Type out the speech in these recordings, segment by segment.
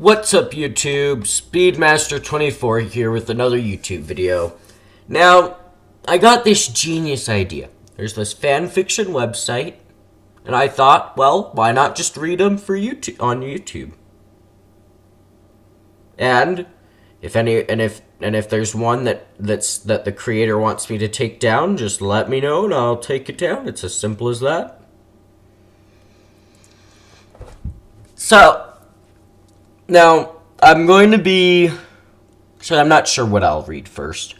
What's up, YouTube? Speedmaster24 here with another YouTube video. Now, I got this genius idea. There's this fanfiction website, and I thought, well, why not just read them for YouTube on YouTube? And if there's one that the creator wants me to take down, just let me know and I'll take it down. It's as simple as that. So, now, I'm going to be... So I'm not sure what I'll read first.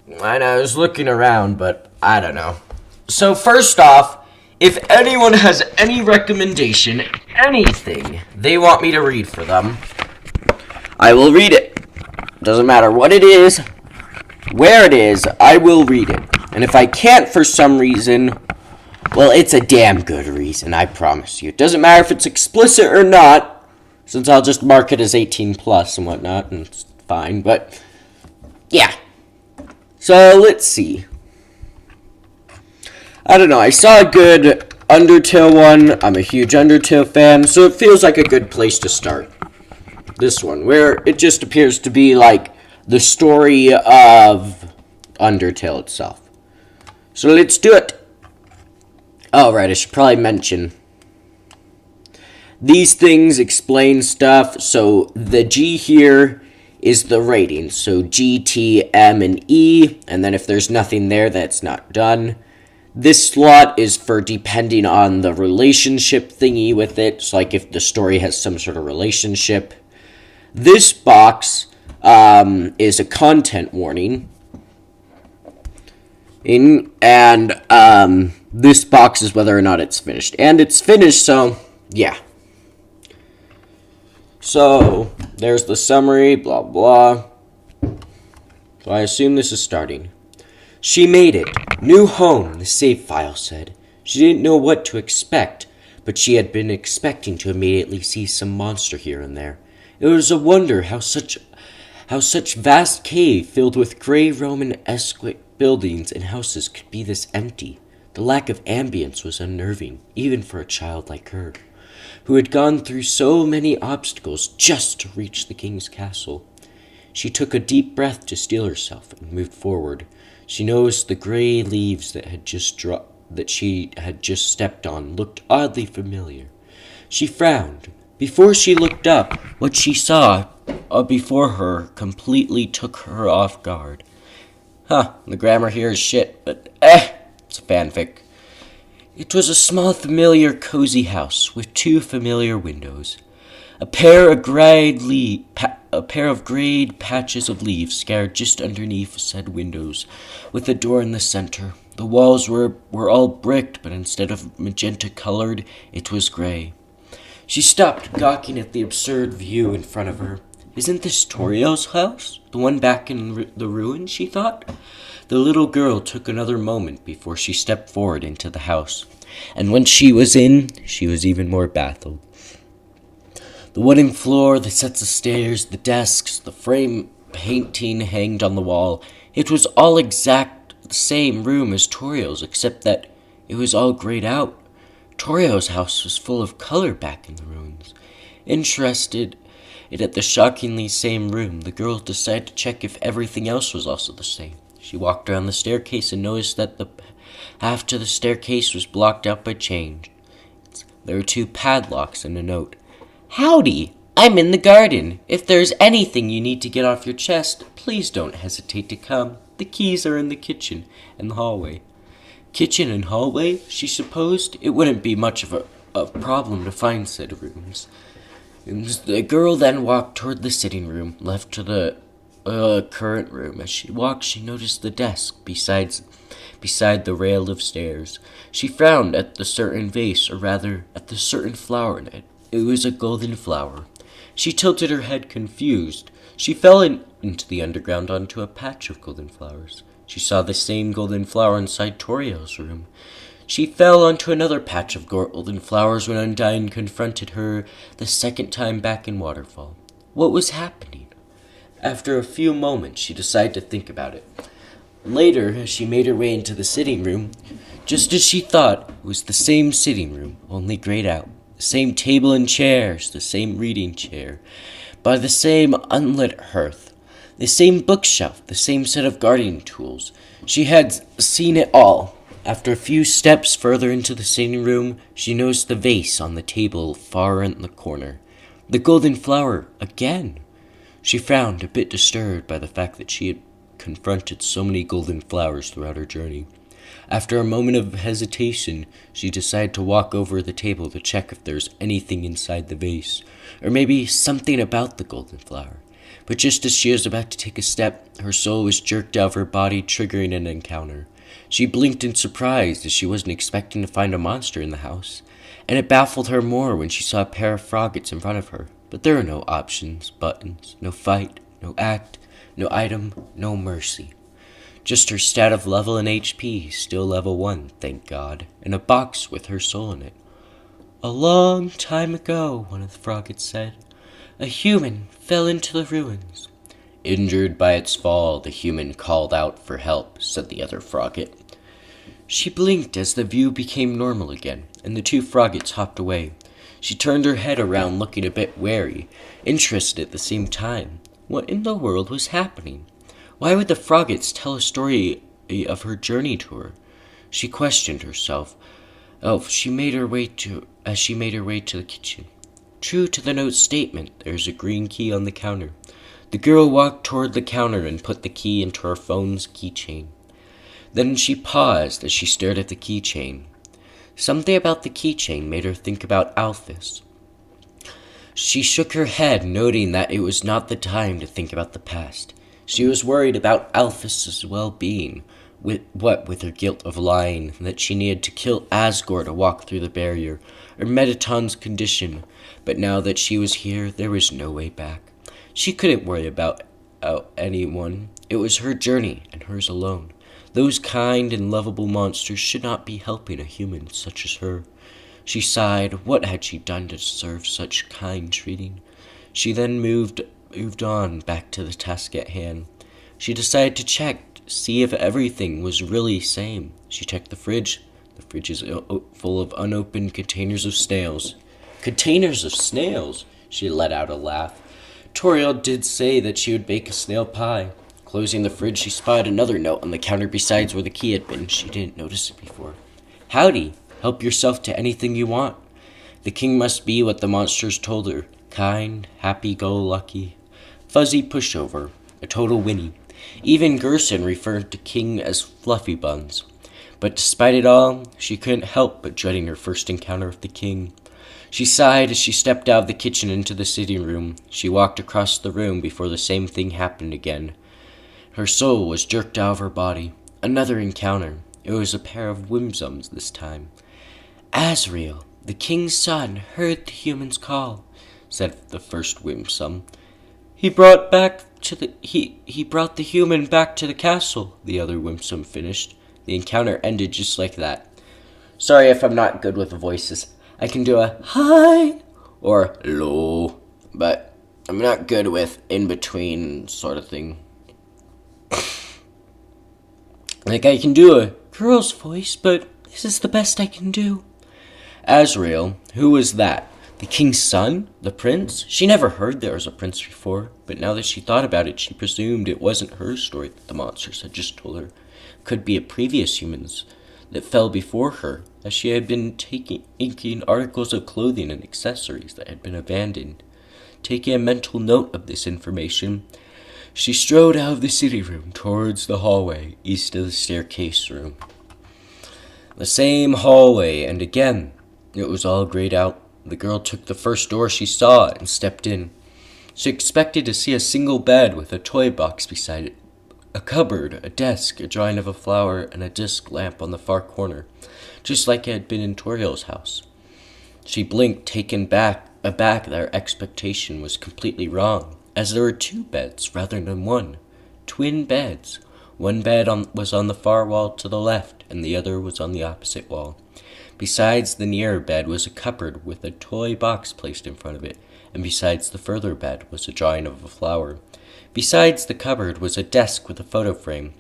And I was looking around, but I don't know. So first off, if anyone has any recommendation, anything they want me to read for them, I will read it. Doesn't matter what it is, where it is, I will read it. And if I can't for some reason... Well, it's a damn good reason, I promise you. It doesn't matter if it's explicit or not, since I'll just mark it as 18 plus and whatnot, and it's fine, but yeah. So, let's see. I don't know, I saw a good Undertale one. I'm a huge Undertale fan, so it feels like a good place to start. This one, where it just appears to be like the story of Undertale itself. So, let's do it. Oh, right, I should probably mention. These things explain stuff, so the G here is the rating. So G, T, M, and E, and then if there's nothing there, that's not done. This slot is for depending on the relationship thingy with it, so like if the story has some sort of relationship. This box is a content warning. This box is whether or not it's finished. And it's finished, so, yeah. So, there's the summary, blah, blah. So I assume this is starting. She made it. New home, the save file said. She didn't know what to expect, but she had been expecting to immediately see some monster here and there. It was a wonder how such vast cave filled with gray Roman-esque buildings and houses could be this empty. The lack of ambience was unnerving, even for a child like her, who had gone through so many obstacles just to reach the king's castle. She took a deep breath to steel herself and moved forward. She noticed the gray leaves that she had just stepped on looked oddly familiar. She frowned. Before she looked up, what she saw before her completely took her off guard. The grammar here is shit, but it's a fanfic. It was a small, familiar, cozy house with two familiar windows. A pair of grayed patches of leaves scattered just underneath said windows, with a door in the center. The walls were all bricked, but instead of magenta colored, it was gray. She stopped, gawking at the absurd view in front of her. Isn't this Torio's house? The one back in the ruins, she thought? The little girl took another moment before she stepped forward into the house. And when she was in, she was even more baffled. The wooden floor, the sets of stairs, the desks, the frame painting hanged on the wall. It was all exact the same room as Torio's, except that it was all grayed out. Torio's house was full of color back in the ruins. Interested at the shockingly same room, the girl decided to check if everything else was also the same. She walked around the staircase and noticed that the half to the staircase was blocked out by chains. There were two padlocks and a note. Howdy! I'm in the garden. If there's anything you need to get off your chest, please don't hesitate to come. The keys are in the kitchen and the hallway. Kitchen and hallway? She supposed it wouldn't be much of a problem to find said rooms. The girl then walked toward the sitting room, left to the current room. As she walked, she noticed the desk beside the rail of stairs. She frowned at the certain vase, or rather, at the certain flower in it. It was a golden flower. She tilted her head, confused. She fell into the underground onto a patch of golden flowers. She saw the same golden flower inside Torio's room. She fell onto another patch of golden flowers when Undyne confronted her the second time back in Waterfall. What was happening? After a few moments, she decided to think about it. Later, as she made her way into the sitting room, just as she thought, it was the same sitting room, only grayed out. The same table and chairs, the same reading chair, by the same unlit hearth, the same bookshelf, the same set of gardening tools. She had seen it all. After a few steps further into the sitting room, she noticed the vase on the table far in the corner. The golden flower again. She frowned, a bit disturbed by the fact that she had confronted so many golden flowers throughout her journey. After a moment of hesitation, she decided to walk over the table to check if there was anything inside the vase, or maybe something about the golden flower. But just as she was about to take a step, her soul was jerked out of her body, triggering an encounter. She blinked in surprise, as she wasn't expecting to find a monster in the house, and it baffled her more when she saw a pair of froggets in front of her. But there were no options, buttons, no fight, no act, no item, no mercy. Just her stat of level and HP, still level 1, thank God, and a box with her soul in it. "A long time ago," one of the froggets said, "a human fell into the ruins." "Injured by its fall, the human called out for help," said the other frogget. She blinked as the view became normal again, and the two froggets hopped away. She turned her head around, looking a bit wary, interested at the same time. What in the world was happening? Why would the froggets tell a story of her journey to her? She questioned herself. As she made her way to the kitchen. True to the note's statement, there's a green key on the counter. The girl walked toward the counter and put the key into her phone's keychain. Then she paused as she stared at the keychain. Something about the keychain made her think about Alphys. She shook her head, noting that it was not the time to think about the past. She was worried about Alphys' well-being, with her guilt of lying, that she needed to kill Asgore to walk through the barrier, or Mettaton's condition. But now that she was here, there was no way back. She couldn't worry about anyone. It was her journey, and hers alone. Those kind and lovable monsters should not be helping a human such as her. She sighed. What had she done to deserve such kind treating? She then moved on back to the task at hand. She decided to check, see if everything was really same. She checked the fridge. The fridge is full of unopened containers of snails. Containers of snails? She let out a laugh. Toriel did say that she would bake a snail pie. Closing the fridge, she spied another note on the counter besides where the key had been. She didn't notice it before. "Howdy. Help yourself to anything you want." The king must be what the monsters told her. Kind, happy-go-lucky. Fuzzy pushover. A total Winnie. Even Gerson referred to King as Fluffy Buns. But despite it all, she couldn't help but dreading her first encounter with the king. She sighed as she stepped out of the kitchen into the sitting room. She walked across the room before the same thing happened again. Her soul was jerked out of her body. Another encounter. It was a pair of Whimsums this time. "Azrael, the king's son, heard the human's call," said the first Whimsum. He brought the human back to the castle," the other Whimsum finished. The encounter ended just like that. Sorry if I'm not good with the voices. I can do a hi or low, but I'm not good with in-between sort of thing. Like, I can do a girl's voice, but this is the best I can do. Azrael, who was that? The king's son? The prince? She never heard there was a prince before, but now that she thought about it, she presumed it wasn't her story that the monsters had just told her. Could be a previous humans that fell before her, as she had been inking articles of clothing and accessories that had been abandoned. Taking a mental note of this information, she strode out of the sitting room towards the hallway east of the staircase room. The same hallway, and again, it was all grayed out. The girl took the first door she saw and stepped in. She expected to see a single bed with a toy box beside it, a cupboard, a desk, a drawing of a flower, and a disc lamp on the far corner, just like it had been in Toriel's house. She blinked, taken aback that her expectation was completely wrong, as there were two beds rather than one. Twin beds. One bed was on the far wall to the left, and the other was on the opposite wall. Besides the nearer bed was a cupboard with a toy box placed in front of it, and besides the further bed was a drawing of a flower. Besides the cupboard was a desk with a photo frame,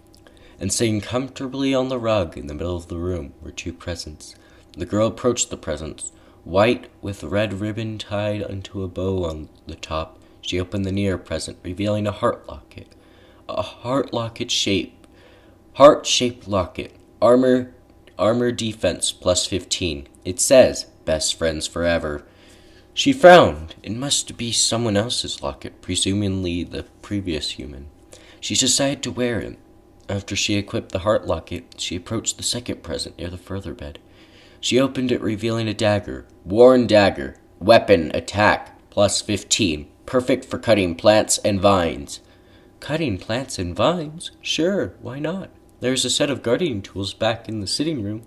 and sitting comfortably on the rug in the middle of the room were two presents. The girl approached the presents. white with red ribbon tied onto a bow on the top. She opened the near present, revealing a heart locket. A heart-shaped locket. Armor defense plus 15. It says, best friends forever. She frowned. It must be someone else's locket, presumably the previous human. She decided to wear it. After she equipped the heart locket, she approached the second present near the further bed. She opened it, revealing a dagger. Worn dagger. Weapon, attack, plus 15. Perfect for cutting plants and vines. Cutting plants and vines? Sure, why not? There's a set of gardening tools back in the sitting room.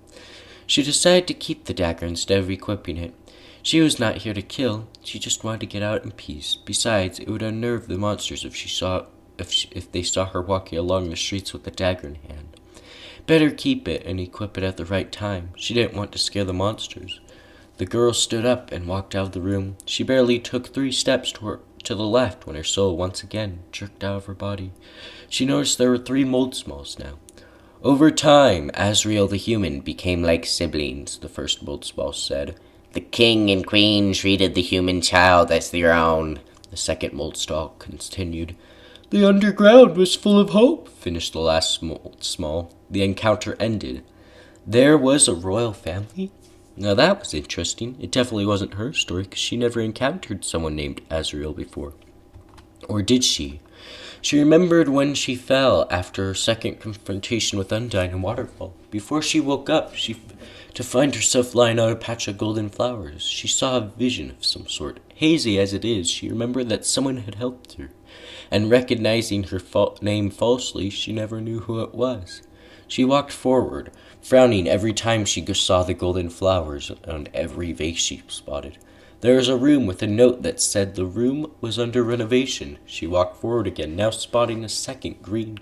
She decided to keep the dagger instead of equipping it. She was not here to kill. She just wanted to get out in peace. Besides, it would unnerve the monsters if they saw her walking along the streets with the dagger in hand. Better keep it and equip it at the right time. She didn't want to scare the monsters. The girl stood up and walked out of the room. She barely took 3 steps to the left when her soul once again jerked out of her body. She noticed there were 3 Moldsmalls now. Over time, Azrael the human became like siblings, the first Moldsmall said. The king and queen treated the human child as their own, the second Moldsmall continued. The underground was full of hope, finished the last Moldsmall. The encounter ended. There was a royal family? Now that was interesting. It definitely wasn't her story, because she never encountered someone named Azrael before. Or did she? She remembered when she fell after her second confrontation with Undyne in Waterfall. Before she woke up, to find herself lying on a patch of golden flowers. She saw a vision of some sort. Hazy as it is, she remembered that someone had helped her. And recognizing her name falsely, she never knew who it was. She walked forward, frowning every time she saw the golden flowers on every vase she spotted. There was a room with a note that said the room was under renovation. She walked forward again, now spotting a second green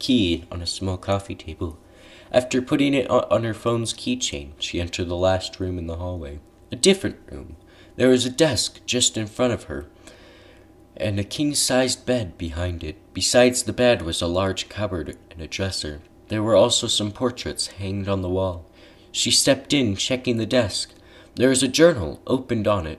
key on a small coffee table. After putting it on her phone's keychain, she entered the last room in the hallway. A different room. There was a desk just in front of her, and a king-sized bed behind it. Besides the bed was a large cupboard and a dresser. There were also some portraits hanged on the wall. She stepped in, checking the desk. There is a journal opened on it.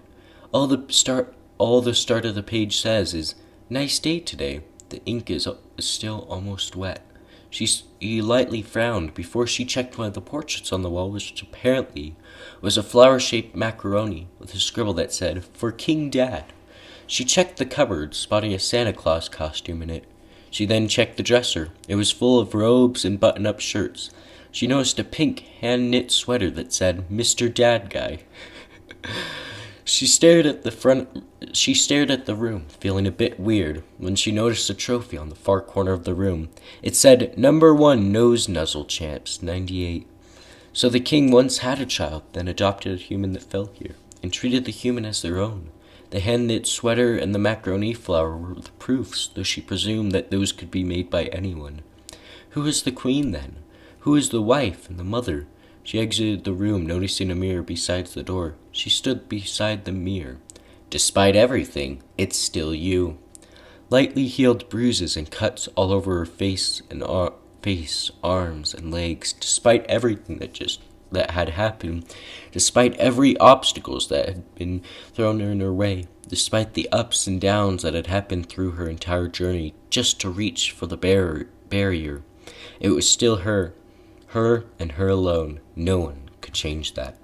All the start of the page says is, "Nice day today." The ink is still almost wet. She lightly frowned before she checked one of the portraits on the wall, which apparently was a flower-shaped macaroni with a scribble that said, "For King Dad." She checked the cupboard, spotting a Santa Claus costume in it. She then checked the dresser. It was full of robes and button-up shirts. She noticed a pink hand-knit sweater that said, "Mr. Dad Guy." She stared at the room, feeling a bit weird, when she noticed a trophy on the far corner of the room. It said, "#1 Nose Nuzzle Champs, 98. So the king once had a child, then adopted a human that fell here, and treated the human as their own. The hand-knit sweater and the macaroni flour were the proofs, though she presumed that those could be made by anyone. Who is the queen, then? Who is the wife and the mother? She exited the room, noticing a mirror beside the door. She stood beside the mirror. Despite everything, it's still you. Lightly healed bruises and cuts all over her face, arms, and legs. Despite everything that had happened, despite every obstacles that had been thrown in her way, despite the ups and downs that had happened through her entire journey just to reach for the barrier, it was still her and her alone. No one could change that.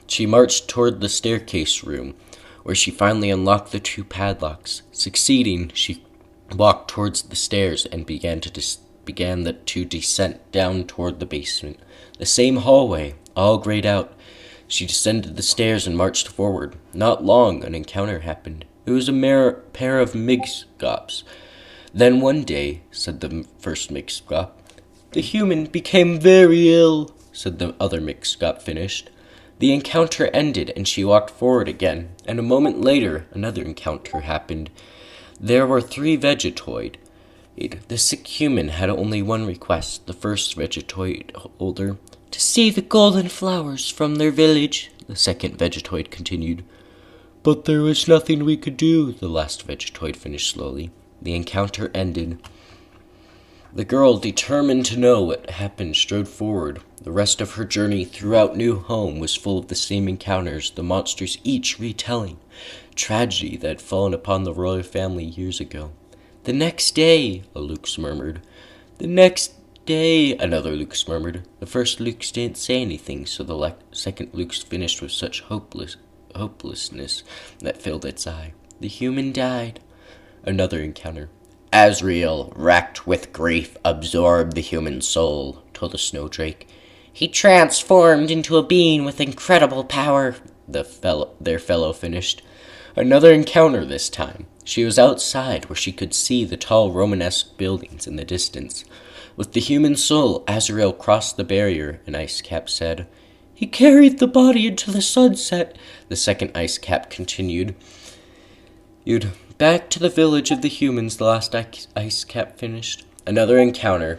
She marched toward the staircase room, where she finally unlocked the 2 padlocks. Succeeding, she walked towards the stairs and began to descent down toward the basement. The same hallway, all grayed out. She descended the stairs and marched forward. Not long, an encounter happened. It was a pair of Migskops. Then one day, said the first Migskop, "The human became very ill," said the other Migskop finished. The encounter ended, and she walked forward again, and a moment later, another encounter happened. There were 3 Vegetoid. The sick human had only one request. The first Vegetoid holder, "To see the golden flowers from their village," the second Vegetoid continued. "But there was nothing we could do," the last Vegetoid finished slowly. The encounter ended. The girl, determined to know what happened, strode forward. The rest of her journey throughout New Home was full of the same encounters, the monsters each retelling tragedy that had fallen upon the royal family years ago. "The next day," a Luke's murmured. "The next day," another Luke's murmured. The first Luke's didn't say anything, so the second Luke's finished with such hopelessness that filled its eye. "The human died." Another encounter. "Azrael, racked with grief, absorbed the human soul," told a snowdrake. "He transformed into a being with incredible power," their fellow finished. Another encounter this time. She was outside where she could see the tall Romanesque buildings in the distance. With the human soul, Azrael crossed the barrier, and Icecap said. "He carried the body into the sunset," the second Icecap continued. "You'd back to the village of the humans," the last Icecap finished. Another encounter.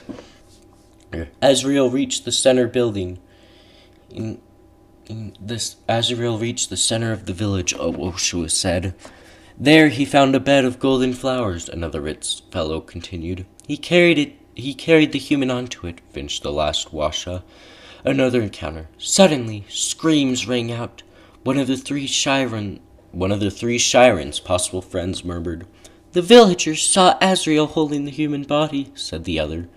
Azrael reached the center building. Azrael reached the center of the village, Oshua said. There he found a bed of golden flowers, another Ritz fellow continued. He carried the human onto it, finished the last Washa. Another encounter. Suddenly, screams rang out. One of the three Shirens, possible friends, murmured. "The villagers saw Azrael holding the human body," said the other.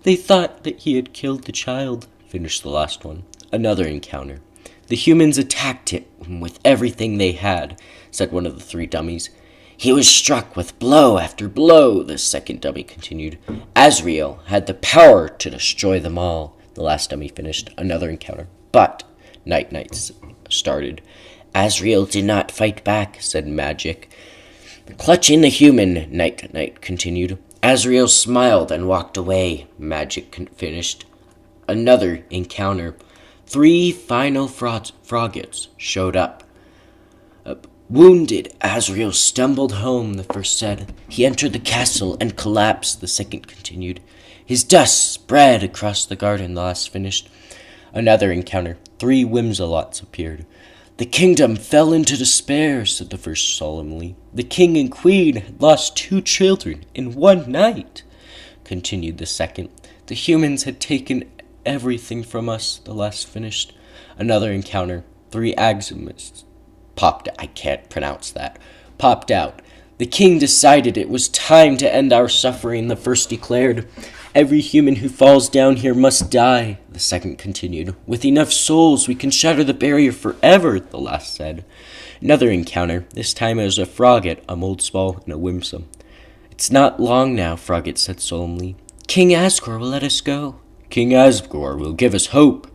"They thought that he had killed the child," finished the last one. Another encounter. "The humans attacked it with everything they had," said one of the three dummies. "He was struck with blow after blow," the second dummy continued. "Azrael had the power to destroy them all," the last dummy finished. Another encounter. "But," Night started. "Azrael did not fight back," said Magic. "Clutching the human," Night continued. "Azrael smiled and walked away," Magic finished. Another encounter. Three final froggets showed up. "Wounded, Azrael stumbled home," the first said. "He entered the castle and collapsed," the second continued. "His dust spread across the garden," the last finished. Another encounter. Three Whimsalots appeared. "The kingdom fell into despair," said the first solemnly. "The king and queen had lost 2 children in one night," continued the second. "The humans had taken everything from us," the last finished. Another encounter. 3 Aximists popped out. "The king decided it was time to end our suffering," the first declared. "Every human who falls down here must die," the second continued. "With enough souls, we can shatter the barrier forever," the last said. Another encounter. This time it was a Frogget, a Moldspall, and a Whimsum. "It's not long now," Frogget said solemnly. "King Asgore will let us go." "King Asgore will give us hope."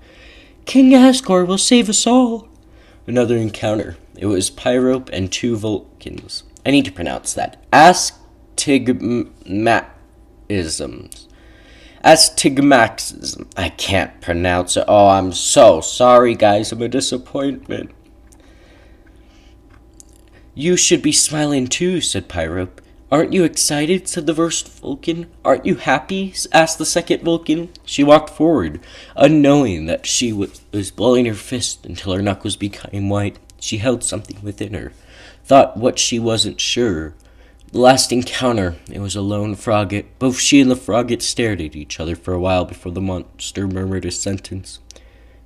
"King Asgore will save us all." Another encounter. It was Pyrope and 2 Vulcans. I need to pronounce that. Astigmatism. I can't pronounce it. Oh, I'm so sorry, guys. I'm a disappointment. "You should be smiling too," said Pyrope. "Aren't you excited?" said the first Vulcan. "Aren't you happy?" asked the second Vulcan. She walked forward, unknowing that she was blowing her fist until her knuckles became white. She held something within her, thought what she wasn't sure. The last encounter, it was a lone Frogget. Both she and the Frogget stared at each other for a while before the monster murmured a sentence.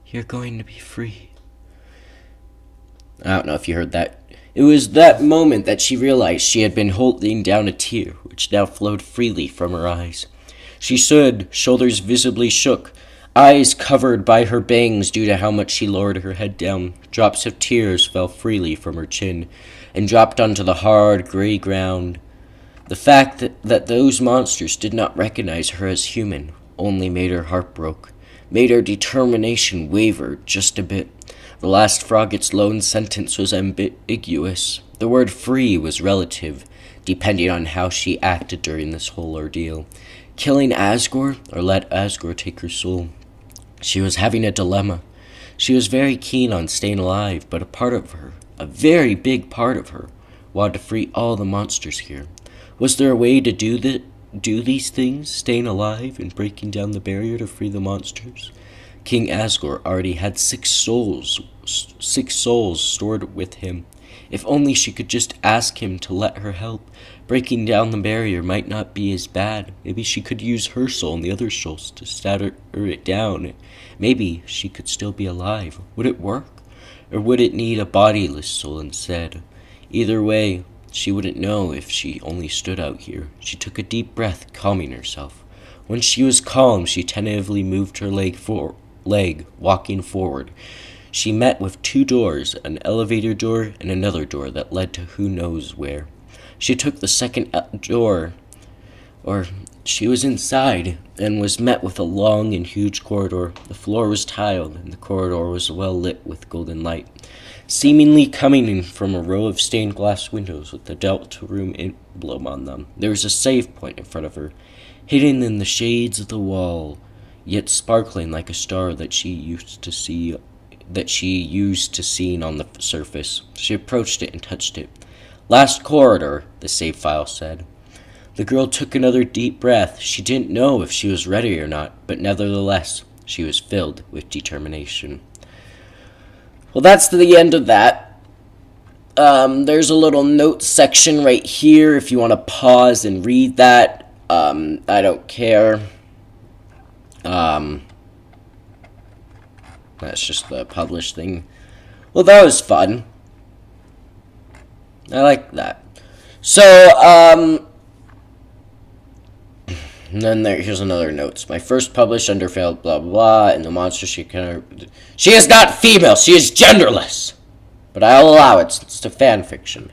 "You're going to be free." I don't know if you heard that. It was that moment that she realized she had been holding down a tear, which now flowed freely from her eyes. She stood, shoulders visibly shook, eyes covered by her bangs due to how much she lowered her head down. Drops of tears fell freely from her chin and dropped onto the hard, gray ground. The fact that those monsters did not recognize her as human only made her heart broke, made her determination waver just a bit. The last Frogget's lone sentence was ambiguous. The word free was relative, depending on how she acted during this whole ordeal. Killing Asgore or let Asgore take her soul? She was having a dilemma. She was very keen on staying alive, but a part of her, a very big part of her, wanted to free all the monsters here. Was there a way to do these things, staying alive and breaking down the barrier to free the monsters? King Asgore already had 6 souls stored with him. If only she could just ask him to let her help. Breaking down the barrier might not be as bad. Maybe she could use her soul and the other souls to shatter it down. Maybe she could still be alive. Would it work? Or would it need a bodiless soul instead? Either way, she wouldn't know if she only stood out here. She took a deep breath, calming herself. When she was calm, she tentatively moved her leg, walking forward. She met with 2 doors, an elevator door and another door that led to who knows where. She took the second door, or she was inside, and was met with a long and huge corridor. The floor was tiled, and the corridor was well lit with golden light, seemingly coming in from a row of stained glass windows with the Delta Room emblem on them. There was a save point in front of her, hidden in the shades of the wall, yet sparkling like a star that she used to seeing on the surface. She approached it and touched it. "Last corridor," the save file said. The girl took another deep breath. She didn't know if she was ready or not, but nevertheless, she was filled with determination. Well, that's the end of that. There's a little notes section right here if you want to pause and read that. I don't care. That's just the published thing. Well, that was fun. I like that. So, and then here's another notes. My first published Undertale, blah, blah, blah, and the monster she is not female, she is genderless. But I'll allow it, since it's a fan fiction.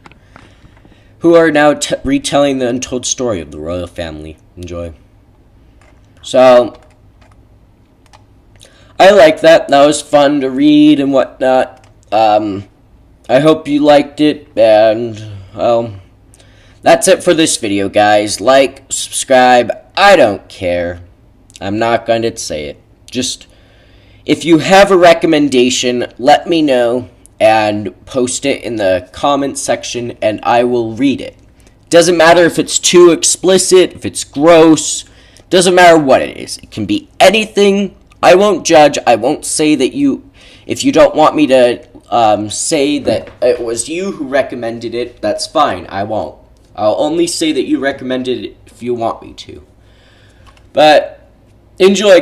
Who are now retelling the untold story of the royal family. Enjoy. So, I like that. That was fun to read and whatnot. I hope you liked it, and, well, that's it for this video, guys. Like, subscribe, I don't care. I'm not going to say it. Just, if you have a recommendation, let me know and post it in the comment section, and I will read it. Doesn't matter if it's too explicit, if it's gross, doesn't matter what it is. It can be anything. I won't judge. I won't say that if you don't want me to say that it was you who recommended it, that's fine. I won't. I'll only say that you recommended it if you want me to. But enjoy.